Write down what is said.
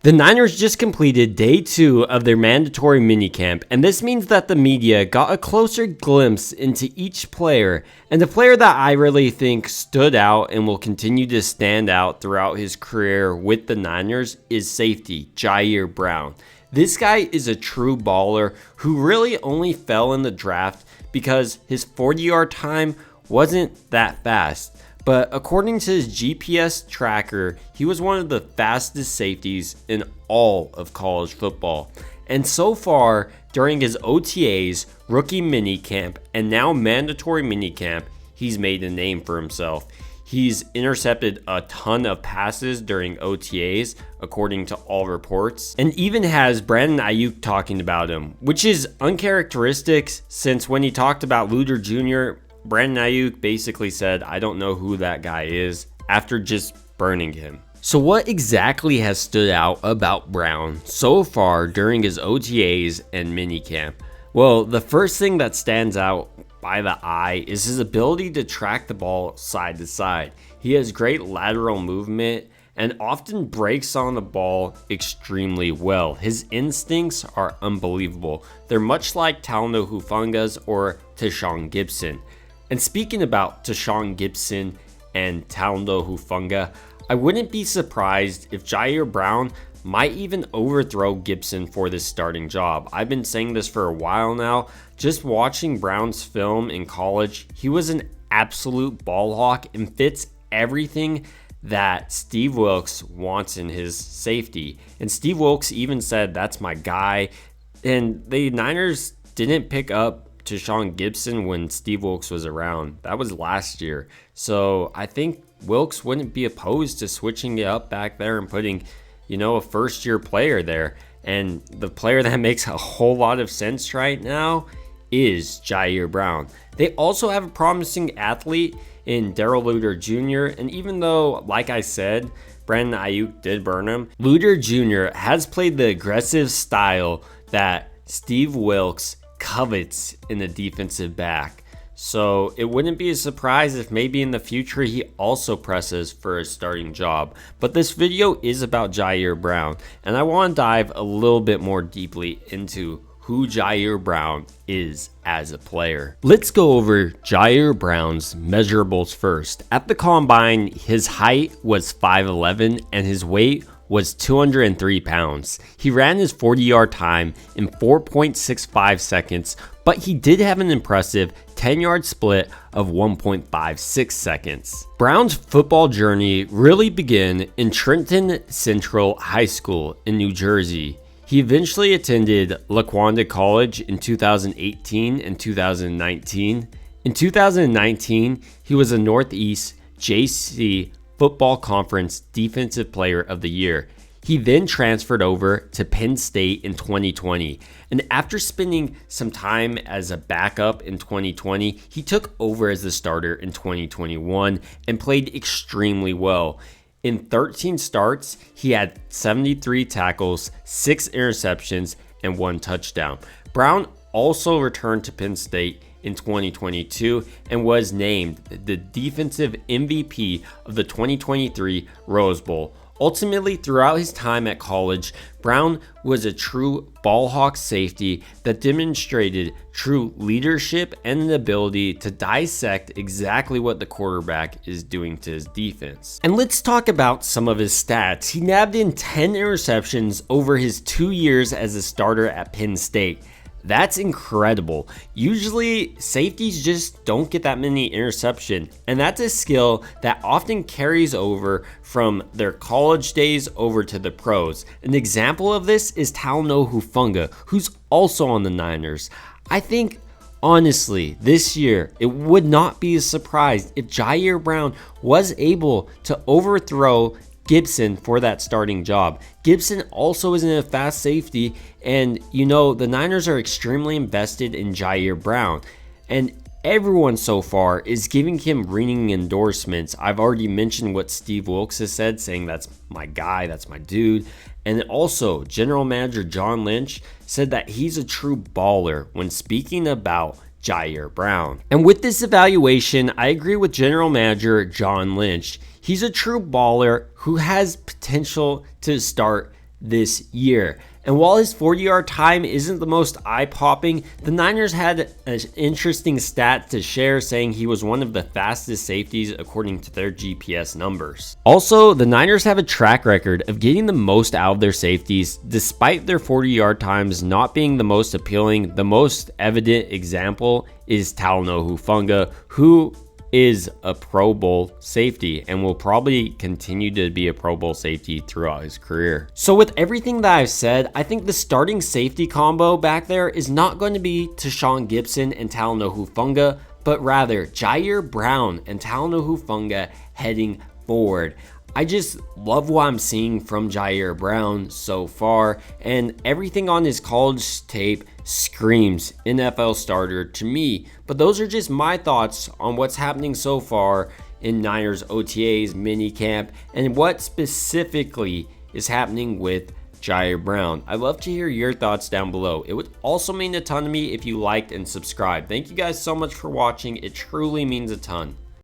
The Niners just completed day 2 of their mandatory minicamp, and this means that the media got a closer glimpse into each player, and the player that I really think stood out and will continue to stand out throughout his career with the Niners is safety, Jair Brown. This guy is a true baller who really only fell in the draft because his 40-yard time wasn't that fast. But according to his GPS tracker, he was one of the fastest safeties in all of college football. And so far, during his OTAs, rookie minicamp, and now mandatory minicamp, he's made a name for himself. He's intercepted a ton of passes during OTAs, according to all reports, and even has Brandon Ayuk talking about him, which is uncharacteristic since when he talked about Luder Jr., Brandon Ayuk basically said, "I don't know who that guy is," after just burning him. So what exactly has stood out about Brown so far during his OTAs and minicamp? Well, the first thing that stands out by the eye is his ability to track the ball side to side. He has great lateral movement and often breaks on the ball extremely well. His instincts are unbelievable. They're much like Talanoa Hufanga's or Tashawn Gibson. And speaking about Tashawn Gibson and Talanoa Hufanga, I wouldn't be surprised if Jair Brown might even overthrow Gibson for this starting job. I've been saying this for a while now. Just watching Brown's film in college, he was an absolute ball hawk and fits everything that Steve Wilks wants in his safety. And Steve Wilks even said, "That's my guy." And the Niners didn't pick up Tashawn Gibson when Steve Wilks was around. That was last year. So I think Wilks wouldn't be opposed to switching it up back there and putting, a first-year player there. And the player that makes a whole lot of sense right now is Jair Brown. They also have a promising athlete in Darrell Luder Jr. And even though, like I said, Brandon Ayuk did burn him, Luder Jr. has played the aggressive style that Steve Wilks covets in a defensive back. So it wouldn't be a surprise if maybe in the future he also presses for a starting job. But this video is about Jair Brown, and I want to dive a little bit more deeply into who Jair Brown is as a player. Let's go over Jair Brown's measurables first. At the combine, his height was 5'11" and his weight was 203 pounds. He ran his 40-yard time in 4.65 seconds, but he did have an impressive 10-yard split of 1.56 seconds. Brown's football journey really began in Trenton Central High School in New Jersey. He eventually attended Laquanda College in 2018 and 2019. In 2019, he was a Northeast JC Football Conference Defensive Player of the Year. He then transferred over to Penn State in 2020, and after spending some time as a backup in 2020, he took over as the starter in 2021 and played extremely well. In 13 starts, he had 73 tackles, 6 interceptions, and 1 touchdown. Brown also returned to Penn State in 2022 and was named the defensive MVP of the 2023 Rose Bowl. Ultimately, throughout his time at college, Brown was a true ball hawk safety that demonstrated true leadership and an ability to dissect exactly what the quarterback is doing to his defense. And let's talk about some of his stats. He nabbed in 10 interceptions over his 2 years as a starter at Penn State. That's incredible. Usually safeties just don't get that many interceptions, and that's a skill that often carries over from their college days over to the pros. An example of this is Talanoa Hufanga, who's also on the Niners. I think honestly, this year, it would not be a surprise if Jair Brown was able to overthrow Gibson for that starting job. Gibson also isn't a fast safety, and the Niners are extremely invested in Jair Brown, and everyone so far is giving him ringing endorsements. I've already mentioned what Steve Wilks has said, saying that's my guy, that's my dude. And also, General Manager John Lynch said that he's a true baller when speaking about Jair Brown. And with this evaluation, I agree with General Manager John Lynch. He's a true baller who has potential to start this year. And while his 40-yard time isn't the most eye-popping, the Niners had an interesting stat to share, saying he was one of the fastest safeties according to their GPS numbers. Also, the Niners have a track record of getting the most out of their safeties, despite their 40-yard times not being the most appealing. The most evident example is Talanoa Hufanga, who is a Pro Bowl safety and will probably continue to be a Pro Bowl safety throughout his career. So with everything that I've said, I think the starting safety combo back there is not going to be Tashaun Gipson and Talanoa Hufanga, but rather Jair Brown and Talanoa Hufanga heading forward. I just love what I'm seeing from Jair Brown so far, and everything on his college tape screams NFL starter to me. But those are just my thoughts on what's happening so far in Niners OTAs, minicamp, and what specifically is happening with Jair Brown. I'd love to hear your thoughts down below. It would also mean a ton to me if you liked and subscribed. Thank you guys so much for watching. It truly means a ton.